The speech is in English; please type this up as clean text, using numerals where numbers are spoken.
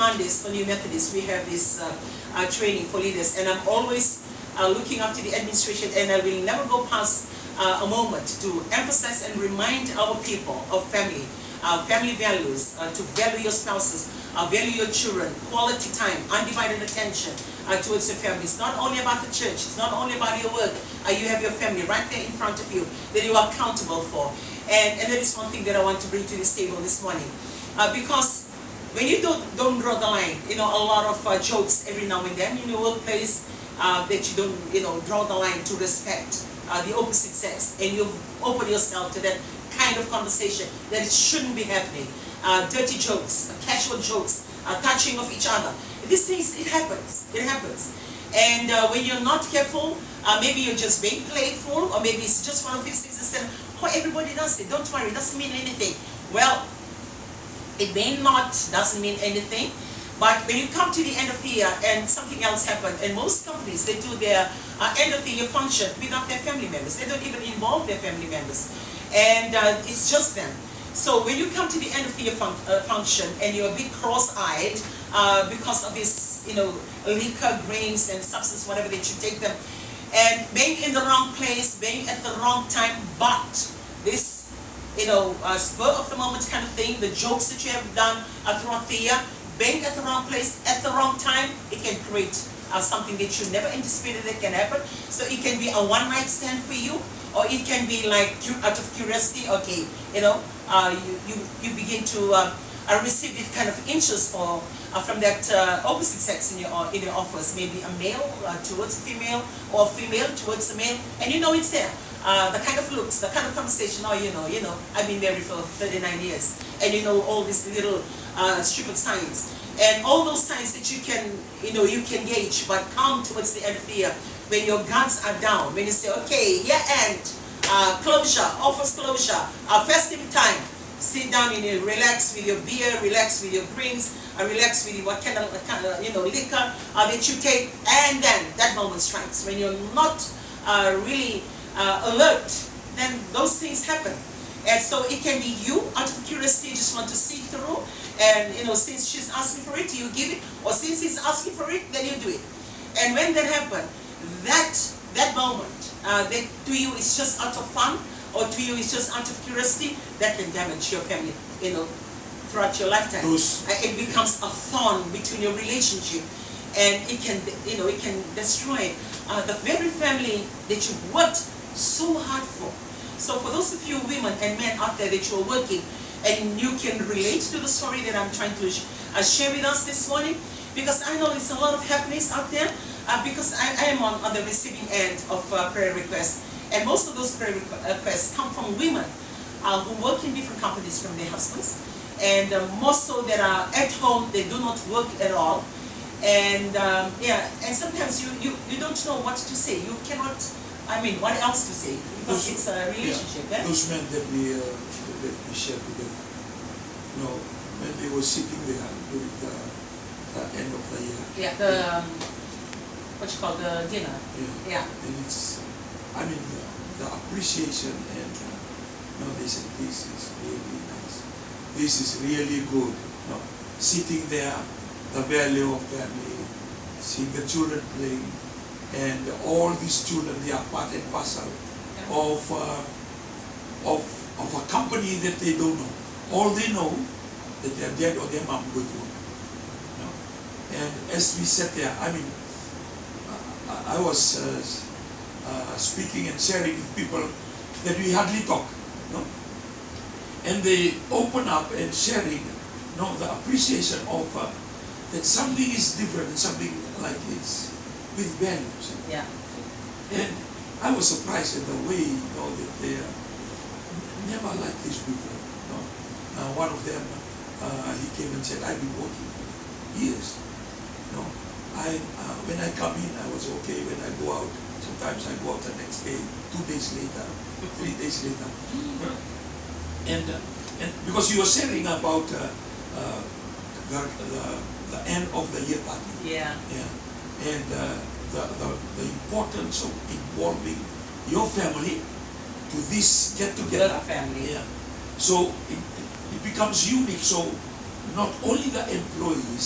Mondays for New Methodists, we have this training for leaders, and I'm always looking after the administration, and I will never go past a moment to emphasize and remind our people of family, family values, to value your spouses, value your children, quality time, undivided attention towards your family. It's not only about the church, it's not only about your work. You have your family right there in front of you that you are accountable for. And that is one thing that I want to bring to this table this morning. Because when you don't draw the line, a lot of jokes every now and then in your workplace, that you don't, draw the line to respect the opposite sex, and you open yourself to that kind of conversation that it shouldn't be happening. Dirty jokes, casual jokes, touching of each other. These things, it happens. And when you're not careful, maybe you're just being playful, or maybe it's just one of these things that say, oh, everybody does it, don't worry, it doesn't mean anything. Well, it may not, doesn't mean anything, but when you come to the end of the year and something else happened, and most companies, they do their end of the year function without their family members. They don't even involve their family members. And it's just them. So when you come to the end of the year function and you're a bit cross-eyed because of this, liquor, drinks, and substance, whatever that you take them, and being in the wrong place, being at the wrong time, but this spur of the moment kind of thing, the jokes that you have done throughout the year, being at the wrong place at the wrong time, it can create something that you never anticipated that can happen. So it can be a one-night stand for you, or it can be like out of curiosity, okay, you begin to receive this kind of interest from that opposite sex in your office, maybe a male towards a female, or a female towards a male, and it's there. The kind of looks, the kind of conversation, I've been married for 39 years, and all these little stupid signs, and all those signs that you can gauge, but come towards the end of the year, when your guards are down, when you say, okay, year end, closure, office closure, festive time, sit down and you relax with your beer, relax with your drinks, relax with what kind of liquor that you take, and then that moment strikes. When you're not really alert, then those things happen. And so it can be you, out of curiosity, just want to see through, and since she's asking for it, you give it, or since he's asking for it, then you do it. And when that happens, that moment, that to you is just out of fun, or to you is just out of curiosity, that can damage your family, throughout your lifetime. It becomes a thorn between your relationship, and it can destroy the very family that you've worked so hard for. So for those of you women and men out there that you are working, and you can relate to the story that I'm trying to share with us this morning, because I know there's a lot of happiness out there, because I am on the receiving end of prayer requests, and most of those prayer requests come from women who work in different companies from their husbands, and more so that are at home, they do not work at all, and and sometimes you don't know what to say. You cannot, what else to say, because it's a relationship. Yeah. Those men that we shared with them, when they were sitting there during the end of the year. Yeah, what you call the dinner. Yeah. And it's, the appreciation, and they said, this is really nice. This is really good. Sitting there, the value of family, seeing the children playing, and all these children, they are part and parcel of a company that they don't know. All they know that their dad or their mom go to work. And as we sat there, I was speaking and sharing with people that we hardly talk, and they open up and sharing, the appreciation of that something is different, something like it's with values. Yeah. And I was surprised at the way, that they never like this before. One of them, he came and said, I've been working for years. When I come in, I was okay. When I go out, sometimes I go out the next day, 2 days later, 3 days later. And because you were sharing about the end of the year party. Yeah. And the importance of involving your family to this get together. Your family. Yeah. So it becomes unique. So not only the employees